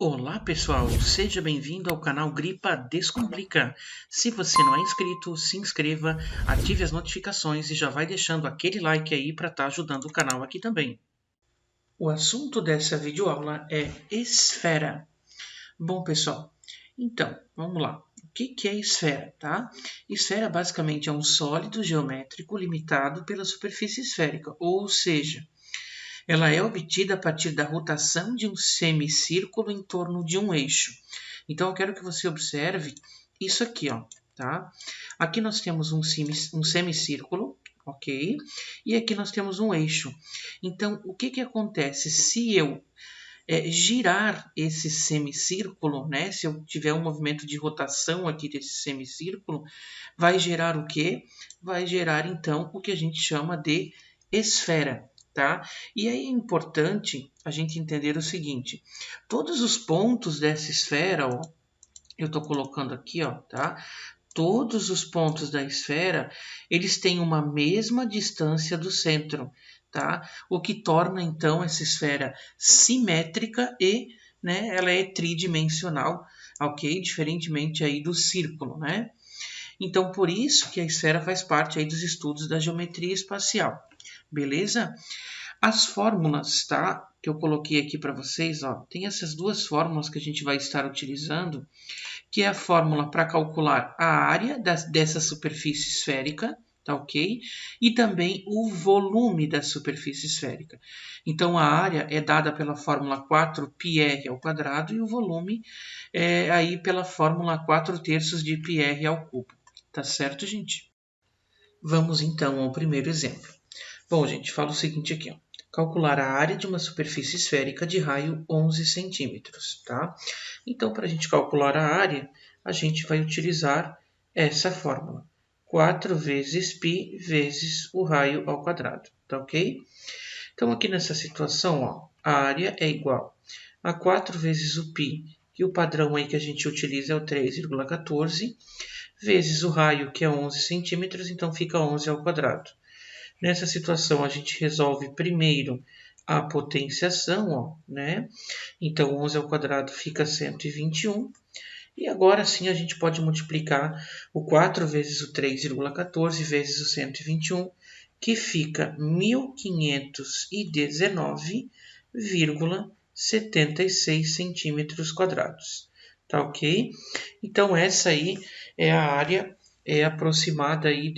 Olá pessoal, seja bem-vindo ao canal Gripa Descomplica. Se você não é inscrito, se inscreva, ative as notificações e já vai deixando aquele like aí para estar ajudando o canal aqui também. O assunto dessa videoaula é esfera. Bom pessoal, então vamos lá. O que é esfera, tá? Esfera basicamente é um sólido geométrico limitado pela superfície esférica, ou seja, ela é obtida a partir da rotação de um semicírculo em torno de um eixo. Então, eu quero que você observe isso aqui, ó, tá? Aqui nós temos um semicírculo, ok? E aqui nós temos um eixo. Então, o que acontece? Se eu girar esse semicírculo, né? Se eu tiver um movimento de rotação aqui desse semicírculo, vai gerar o quê? Vai gerar, então, o que a gente chama de esfera. Tá? E aí é importante a gente entender o seguinte: todos os pontos dessa esfera, ó, eu estou colocando aqui, ó, tá? Todos os pontos da esfera, eles têm uma mesma distância do centro, tá? O que torna então essa esfera simétrica e, né, ela é tridimensional, ok? Diferentemente aí do círculo, né? Então, por isso que a esfera faz parte aí dos estudos da geometria espacial. Beleza? As fórmulas, tá? Que eu coloquei aqui para vocês, ó, tem essas duas fórmulas que a gente vai estar utilizando, que é a fórmula para calcular a área dessa superfície esférica, tá ok? E também o volume da superfície esférica. Então, a área é dada pela fórmula 4πr ao quadrado e o volume é aí pela fórmula 4/3 de πr ao cubo. Tá certo, gente? Vamos então ao primeiro exemplo. Bom, gente, fala o seguinte aqui, ó. Calcular a área de uma superfície esférica de raio 11 centímetros, tá? Então, para a gente calcular a área, a gente vai utilizar essa fórmula. 4 vezes π vezes o raio ao quadrado, tá ok? Então, aqui nessa situação, ó, a área é igual a 4 vezes o π, que o padrão aí que a gente utiliza é o 3,14, vezes o raio, que é 11 centímetros, então fica 11 ao quadrado. Nessa situação, a gente resolve primeiro a potenciação, ó, né? Então, 11 ao quadrado fica 121. E agora sim a gente pode multiplicar o 4 vezes o 3,14 vezes o 121, que fica 1519,76 centímetros quadrados. Tá ok? Então, essa aí é a área aproximada aí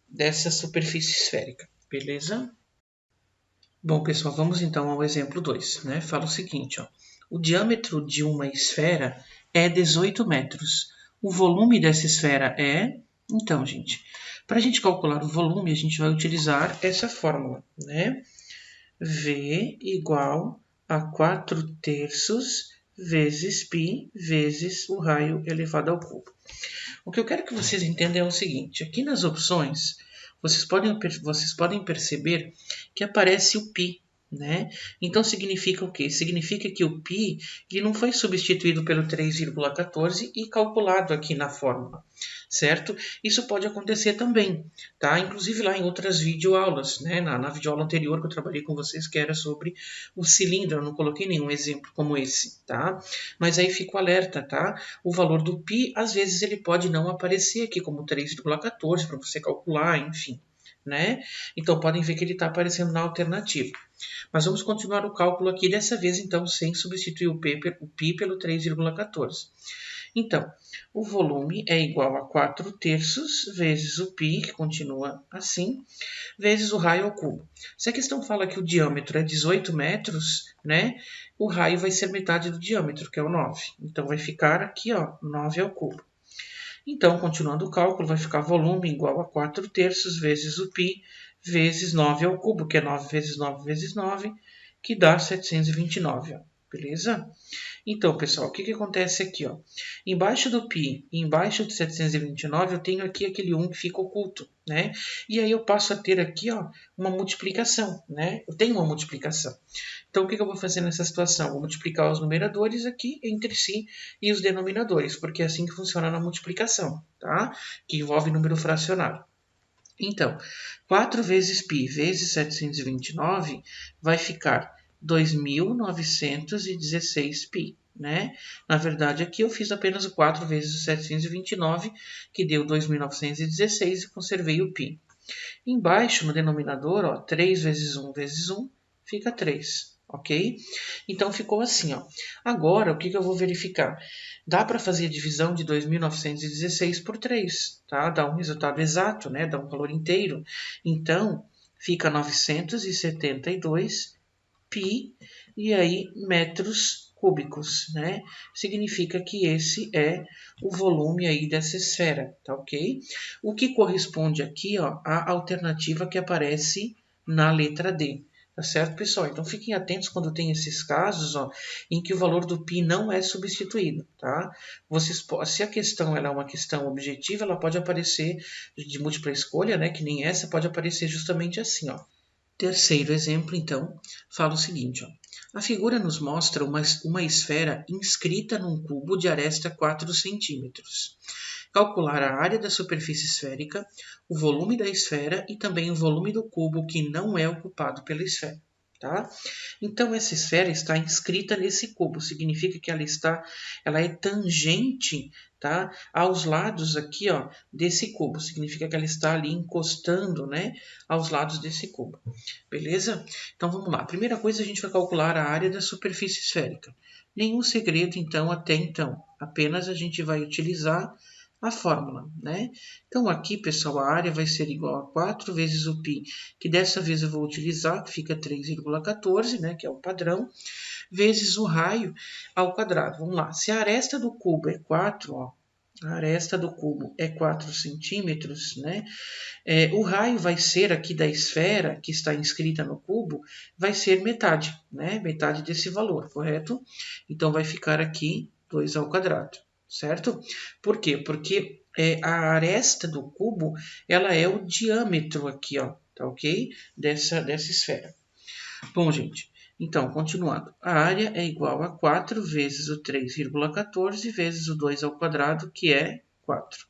dessa superfície esférica, beleza? Bom, pessoal, vamos então ao exemplo 2, né? Fala o seguinte, ó. O diâmetro de uma esfera é 18 metros. O volume dessa esfera é... Então, gente, para a gente calcular o volume, a gente vai utilizar essa fórmula, né? V igual a 4/3 vezes π vezes o raio elevado ao cubo. O que eu quero que vocês entendam é o seguinte: aqui nas opções, vocês podem perceber que aparece o π, né? Então significa o quê? Significa que o π ele não foi substituído pelo 3,14 e calculado aqui na fórmula, certo? Isso pode acontecer também, tá? Inclusive lá em outras videoaulas, né? Na videoaula anterior que eu trabalhei com vocês, que era sobre o cilindro, eu não coloquei nenhum exemplo como esse, tá? Mas aí fica o alerta, tá? O valor do π, às vezes ele pode não aparecer aqui como 3,14 para você calcular, enfim, né? Então podem ver que ele está aparecendo na alternativa. Mas vamos continuar o cálculo aqui, dessa vez então sem substituir o π pelo 3,14. Então, o volume é igual a 4/3 vezes o π, que continua assim, vezes o raio ao cubo. Se a questão fala que o diâmetro é 18 metros, né? O raio vai ser metade do diâmetro, que é o 9. Então, vai ficar aqui, ó, 9 ao cubo. Então, continuando o cálculo, vai ficar volume igual a 4/3 vezes o π vezes 9 ao cubo, que é 9 vezes 9 vezes 9, que dá 729, ó. Beleza? Então, pessoal, o que acontece aqui, ó? Embaixo do π e embaixo de 729, eu tenho aqui aquele 1 que fica oculto, né? E aí eu passo a ter aqui, ó, uma multiplicação, né? Eu tenho uma multiplicação. Então, o que eu vou fazer nessa situação? Vou multiplicar os numeradores aqui entre si e os denominadores, porque é assim que funciona na multiplicação, tá? Que envolve número fracionário. Então, 4 vezes π vezes 729 vai ficar 2.916 π, né? Na verdade, aqui eu fiz apenas o 4 vezes o 729, que deu 2.916 e conservei o π. Embaixo, no denominador, ó, 3 vezes 1 vezes 1 fica 3, ok? Então, ficou assim, ó. Agora, o que eu vou verificar? Dá para fazer a divisão de 2.916 por 3, tá? Dá um resultado exato, né? Dá um valor inteiro. Então, fica 972 π, e aí metros cúbicos, né? Significa que esse é o volume aí dessa esfera, tá ok? O que corresponde aqui, ó, à alternativa que aparece na letra D. Tá certo, pessoal? Então fiquem atentos quando tem esses casos, ó, em que o valor do π não é substituído, tá? Se a questão ela é uma questão objetiva, ela pode aparecer de múltipla escolha, né? Que nem essa, pode aparecer justamente assim, ó. Terceiro exemplo, então, fala o seguinte, ó. A figura nos mostra uma esfera inscrita num cubo de aresta 4 centímetros. Calcular a área da superfície esférica, o volume da esfera e também o volume do cubo que não é ocupado pela esfera. Tá? Então, essa esfera está inscrita nesse cubo, significa que ela é tangente, tá, aos lados aqui, ó, desse cubo, significa que ela está ali encostando, né, aos lados desse cubo. Beleza? Então, vamos lá. Primeira coisa, a gente vai calcular a área da superfície esférica. Nenhum segredo, então, até então. Apenas a gente vai utilizar a fórmula, né? Então, aqui, pessoal, a área vai ser igual a 4 vezes o π, que dessa vez eu vou utilizar, que fica 3,14, né, que é o padrão, vezes o raio ao quadrado. Vamos lá. Se a aresta do cubo é 4, ó, a aresta do cubo é 4 centímetros, né? O raio vai ser aqui da esfera que está inscrita no cubo, vai ser metade, né? Metade desse valor, correto? Então, vai ficar aqui 2 ao quadrado, certo? Por quê? Porque a aresta do cubo, ela é o diâmetro aqui, ó, tá ok? Dessa esfera. Bom, gente, então, continuando. A área é igual a 4 vezes o 3,14 vezes o 2 ao quadrado, que é 4.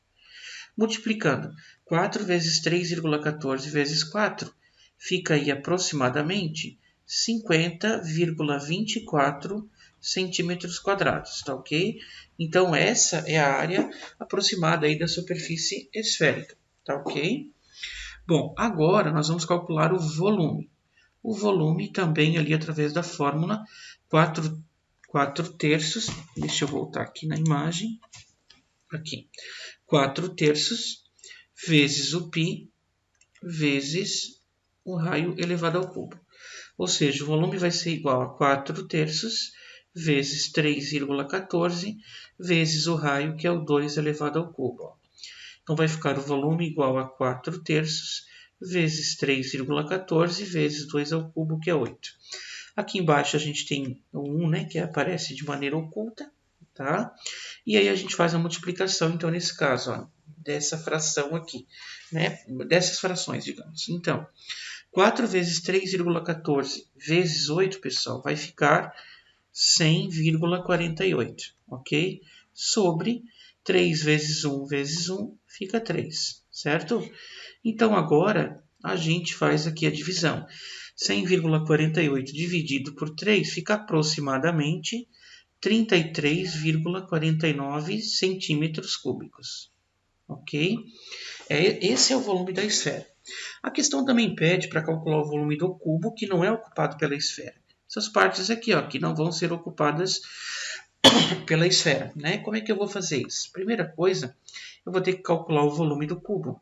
Multiplicando 4 vezes 3,14 vezes 4, fica aí aproximadamente 50,24 centímetros quadrados, tá ok? Então, essa é a área aproximada aí da superfície esférica, tá ok? Bom, agora nós vamos calcular o volume. O volume também ali através da fórmula 4 terços, deixa eu voltar aqui na imagem, aqui, 4 terços vezes o π vezes o raio elevado ao cubo. Ou seja, o volume vai ser igual a 4 terços vezes 3,14 vezes o raio, que é o 2 elevado ao cubo. Então, vai ficar o volume igual a 4 terços vezes 3,14 vezes 2 ao cubo, que é 8. Aqui embaixo a gente tem o 1, né, que aparece de maneira oculta, tá? E aí a gente faz a multiplicação, então, nesse caso, ó, dessa fração aqui, né? Dessas frações, digamos. Então, 4 vezes 3,14 vezes 8, pessoal, vai ficar 100,48, ok? Sobre 3 vezes 1 vezes 1 fica 3, certo? Então, agora a gente faz aqui a divisão. 100,48 dividido por 3 fica aproximadamente 33,49 centímetros cúbicos. Ok? Esse é o volume da esfera. A questão também pede para calcular o volume do cubo que não é ocupado pela esfera. Essas partes aqui, ó, que não vão ser ocupadas pela esfera, né? Como é que eu vou fazer isso? Primeira coisa, eu vou ter que calcular o volume do cubo.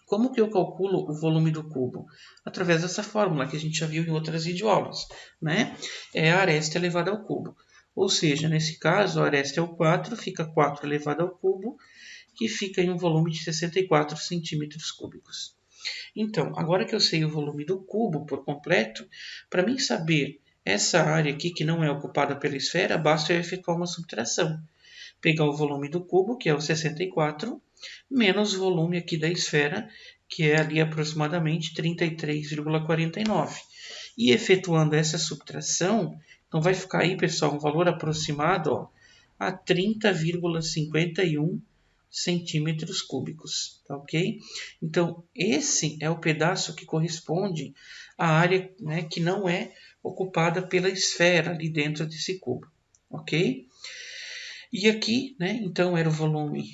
Como que eu calculo o volume do cubo? Através dessa fórmula que a gente já viu em outras videoaulas, né? É a aresta elevada ao cubo. Ou seja, nesse caso, a aresta é o 4, fica 4 elevado ao cubo, que fica em um volume de 64 centímetros cúbicos. Então, agora que eu sei o volume do cubo por completo, para mim saber essa área aqui que não é ocupada pela esfera, basta eu efetuar uma subtração. Pegar o volume do cubo, que é o 64, menos o volume aqui da esfera, que é ali aproximadamente 33,49. E efetuando essa subtração, então vai ficar aí, pessoal, um valor aproximado, ó, a 30,51 centímetros cúbicos, tá ok? Então, esse é o pedaço que corresponde à área, né, que não é ocupada pela esfera ali dentro desse cubo, ok? E aqui, né, então era o volume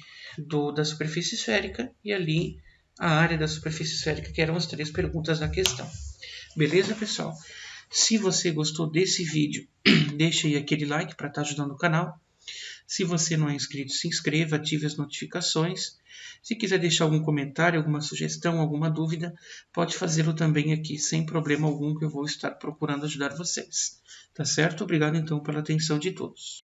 da superfície esférica e ali a área da superfície esférica, que eram as 3 perguntas da questão. Beleza, pessoal? Se você gostou desse vídeo, deixa aí aquele like para estar ajudando o canal. Se você não é inscrito, se inscreva, ative as notificações. Se quiser deixar algum comentário, alguma sugestão, alguma dúvida, pode fazê-lo também aqui, sem problema algum, que eu vou estar procurando ajudar vocês. Tá certo? Obrigado então pela atenção de todos.